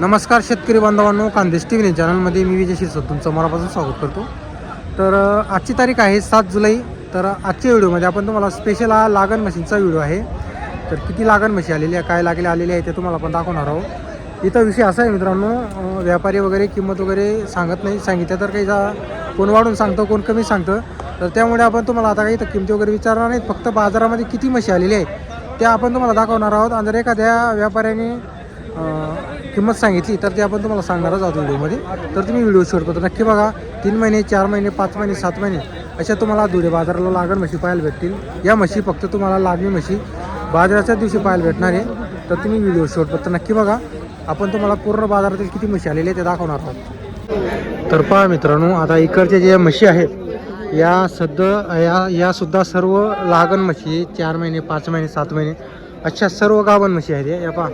नमस्कार शेतकरी बांधवांनो, खानदेश टी व्ही चॅनलमध्ये मी विजय शिरसाट तुमचं मनापासून स्वागत करतो. तर आजची तारीख आहे 7 जुलै. तर आजच्या व्हिडिओमध्ये आपण तुम्हाला स्पेशल हा लागण मशीनचा व्हिडिओ आहे. तर किती लागण म्हशी आलेली आहे, काय लागले आलेले आहे ते तुम्हाला आपण दाखवणार आहोत. इथं विषय असा आहे मित्रांनो, व्यापारी वगैरे किंमत वगैरे सांगत नाही. सांगितलं तर काही कोण वाढून सांगतं, कोण कमी सांगतं. तर त्यामुळे आपण तुम्हाला आता काही इथं किमती वगैरे विचारणार नाहीत, फक्त बाजारामध्ये किती म्हशी आलेली आहेत त्या आपण तुम्हाला दाखवणार आहोत. आणि जर एखाद्या व्यापाऱ्याने किंमत सांगितली तर ते आपण तुम्हाला सांगणारच आहोत व्हिडिओमध्ये. तर तुम्ही व्हिडिओ शेवटपर्यंत नक्की बघा. 3 महिने, 4 महिने, 5 महिने, 7 महिने अशा तुम्हाला धुळे बाजाराला लागण म्हशी पाहायला भेटतील. या म्हशी फक्त तुम्हाला लागणी म्हशी बाजाराच्या दिवशी पाहायला भेटणार आहे. तर तुम्ही व्हिडिओ शेवटपर्यंत नक्की बघा. आपण तुम्हाला पूर्ण बाजारातील किती म्हशी आलेल्या ते दाखवणार आहोत. तर पहा मित्रांनो, आता इकडच्या ज्या म्हशी आहेत या सुद्धा सर्व लागण म्हशी 4 महिने, 5 महिने, 7 महिने अशा सर्व गाभण म्हशी आहेत. या पहा,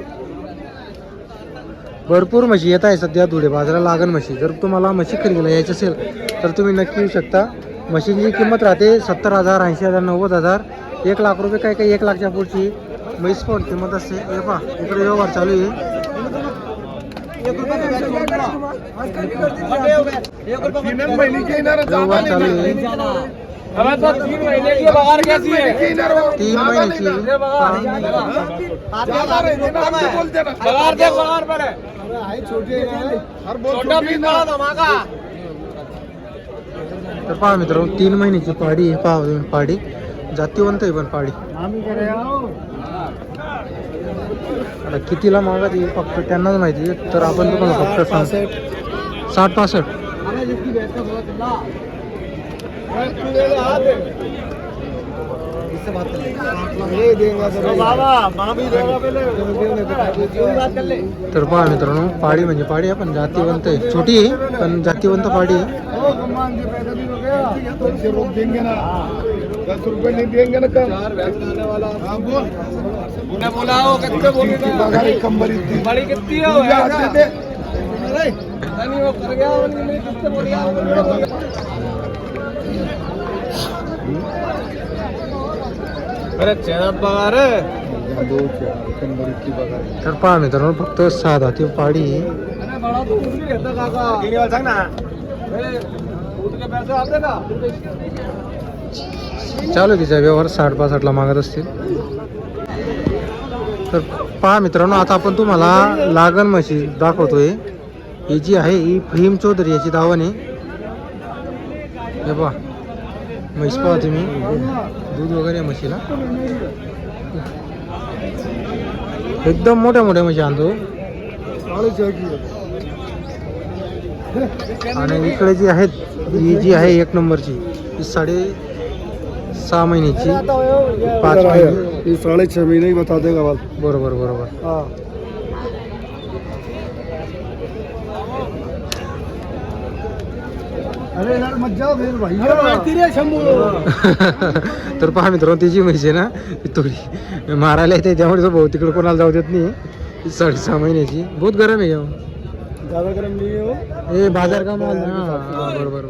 भरपूर म्हशी येत आहे सध्या धुळे बाजाराला लागण म्हशी. जर तुम्हाला म्हशी खरेदीला यायची असेल तर तुम्ही नक्की येऊ शकता. म्हशींची किंमत राहते 70,000, 80,000, 90,000, 1 लाख रुपये, काही 1 लाखच्या पुढची म्हैस पण किंमत असते. हे पहा, इकडे व्यवहार चालू आहे. व्यवहार चालू आहे. 3 महिन्याची तर पहा मित्रांनो, 3 महिन्याची पाडी आहे. पहा तुम्ही, पाडी जातीवंत आहे पण पाडी. आता कितीला मागत येईल फक्त त्यांनाच माहिती आहे. तर आपण तुम्हाला फक्त 60-65 तर पहा मित्रांनो, पाडी म्हणजे पाडी आहे पण जातीवंत आहे. छोटी आहे पण जातीवंत पाडी आहे. 10 रुपये नहीं देंगे ना कम। बड़ी कितनी तर पहा मित्रांनो, फक्त 6 दाती पाडी आहे. चालू तिचा व्यवहार 60-65 ला मागत असतील. तर पहा मित्रांनो, आता आपण तुम्हाला लागण म्हशी दाखवतोय. ही जी आहे ही भीम चौधरी याची दावण आहे. हे पहा, म्हैस पहा तुम्ही, दूध वगैरे म्हशीला एकदम मोठ्या म्हशी आणतो. आणि इकडे जी आहेत, ही जी आहे 1 नंबरची, ही 6.5 महिन्याची, 5 महिने, ये 6.5 महीने ही बता देगा बात. बरोबर. अरे यार मत जाओ फिर भाई. तर पहा मित्रांनो, तिची म्हैस आहे ना, थोडी मारायला येते, त्यामुळे भाऊ तिकडे कोणाला जाऊ देत नाही. 6.5 महिन्याची, बहुत गरम आहे. ज्यादा गरम नहीं है वो, हे बाजार का माल. बरोबर.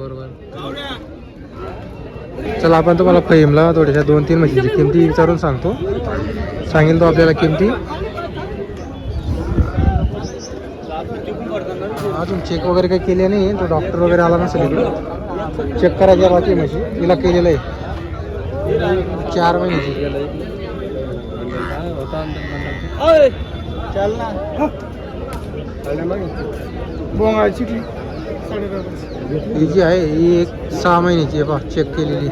चला, आपण तुम्हाला फहीमला थोड्याशा 2-3 म्हशीची किमती विचारून सांगेल तो आपल्याला किमती. अजून चेक वगैरे काही केले नाही, तो डॉक्टर वगैरे आला नसेल इकडे. चेक करायच्या बाकी म्हशी तिला केलेलं आहे. 4 महिन्याची. ही जी आहे ही 6 महिन्याची आहे. पहा, चेक केलेली.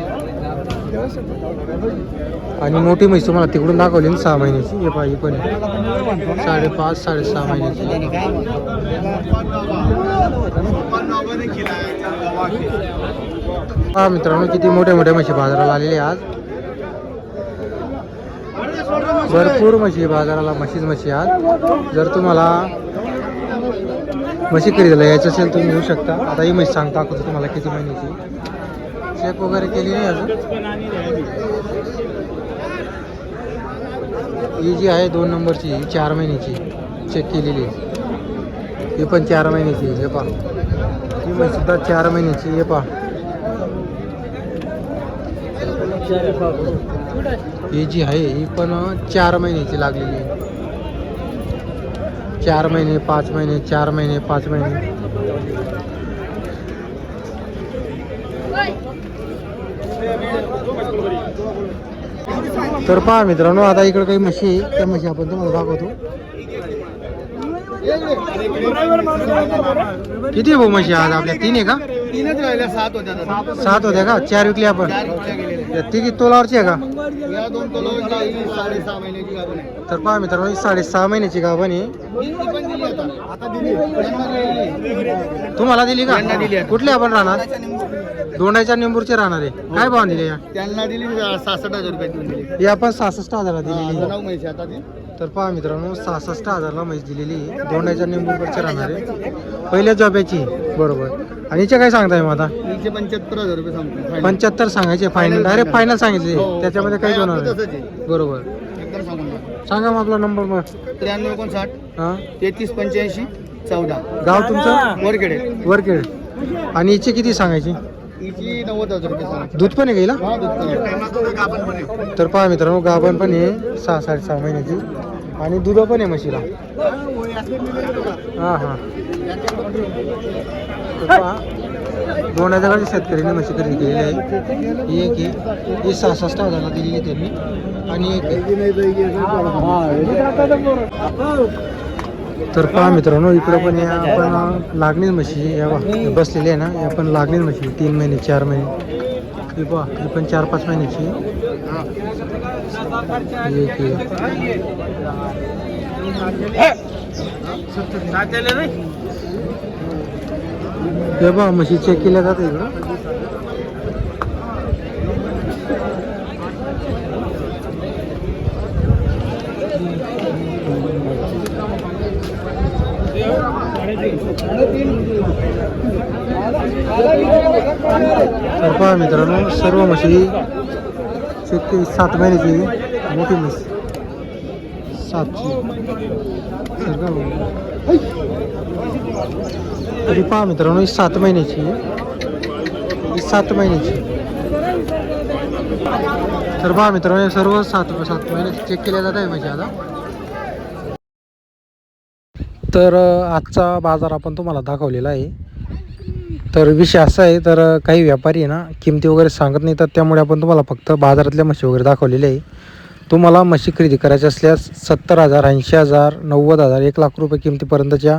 आणि मोठी म्हैस तुम्हाला तिकडून दाखवली ना 6 महिन्याची. हे पहा, ही पण 5.5-6.5 महिन्याची. पहा मित्रांनो, किती मोठ्या म्हशी बाजाराला आलेले आज. भरपूर म्हशी बाजाराला, म्हशी आज. जर तुम्हाला म्हशी खरेदीला यायचं असेल तुम्ही येऊ शकता. आता ही म्हशी सांगता तुम्हाला किती महिन्याची. चेक वगैरे केली नाही अजून. ही जी आहे 2 नंबरची, ही 4 महिन्याची चेक केलेली. ही पण 4 महिन्याची. हे पहा, ही म्हशी सुद्धा 4 महिन्याची. हे पहा, ही जी आहे ही पण 4 महिन्याची लागलेली आहे. 4 महिने 5 महिने 4 महिने 5 महिने. तर पहा मित्रांनो, आता इकडे काही म्हशी आहे, त्या म्हशी आपण तुम्हाला दाखवतो. किती भाऊ म्हशी आज आपल्या? 3 आहे का? 3च राहिल्या, 7 होत्या 7 होत्या का? 4 विकली आपण. ती किती तोलावरची आहे का? या 2 किलोची 6.5 महिन्याची गाभण आहे. तर पहा मित्रांनो, ही 6.5 महिन्याची गाभण आहे. ती पण दिली आता दिली. तुम्हाला दिली का? त्यांना दिली आता. कुठले आपण राहणार? दोंडाच्या निंबूरचे राहणार आहे. काय भाव दिले या? त्यांना दिली 66,000 रुपये देऊन दिली. ही आपण 66,000 दिलेली. 9 महिन्याची आता ती. तर पहा मित्रांनो, 66,000 म्हैस दिलेली आहे. दोंडाच्या निंबूरचे राहणार आहे. पहिल्या जॉब्याची. बरोबर. आणि हिचे काय सांगताय मग आता? तिचे 75,000 रुपये सांगतो. 75 सांगायचे फायनल. डायरेक्ट फायनल सांगितले. हो. त्याच्यामध्ये काही होणार आपलं नाही. तसंच आहे. बरोबर. एकदम सांगून द्या. सांगा मग आपला नंबर मग. 9359 हां. 3385 14 गाव तुमचं? वरखेडे. वरखेड. आणि हिचे किती सांगायची? तिची 90,000 रुपये सांगतो. दूध पण आहे गेला? हा, दूध पण आहे. तर पहा मित्रांनो, गाभण पण आहे 6-6.5 महिन्याची. आणि दूध पण आहे म्हशीला. हां हां. तर पहा, दोंडाच्या शेतकऱ्यांनी म्हशी खरेदी केलेली आहे. ही एक आहे, ही 66,000 दिलेली त्यांनी. आणि एक तर पहा मित्रांनो, इकडं पण या आपण लागणीच म्हशी या बसलेली आहे ना, या पण लागणीच म्हशी 3 महिने 4 महिने. ही पहा, ही पण 4-5 महिन्याची आहे. ही एक आहे. हे पहा, म्हशी चेक केल्या जातात इकडं. तर पहा मित्रांनो, सर्व म्हशी चेक 7 महिन्याची मोठी म्हस 7ची. तरी पहा मित्रांनो, ही 7 महिन्याची ही 7 महिन्याची. तर पहा मित्रांनो, सर्व 7 महिन्याची चेक केल्या जात आहे म्हणजे आता. तर आजचा बाजार आपण तुम्हाला दाखवलेला आहे. तर विषय असा आहे, तर काही व्यापारी आहे ना, किमती वगैरे सांगत नाही, तर त्यामुळे आपण तुम्हाला फक्त बाजारातल्या म्हशी वगैरे दाखवलेल्या आहे. तुम्हाला म्हशी खरेदी करायची असल्यास 70,000 80,000 90,000 1 लाख रुपये किमतीपर्यंतच्या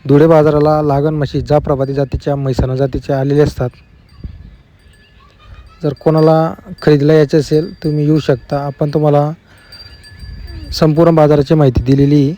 धुळे बाजाराला लागण म्हशी जाफराबादी जातीच्या म्हैसाणा जातीच्या आलेल्या असतात. जर कोणाला खरेदीला यायचे असेल तुम्ही येऊ शकता. आपण तुम्हाला संपूर्ण बाजाराची माहिती दिलेली आहे.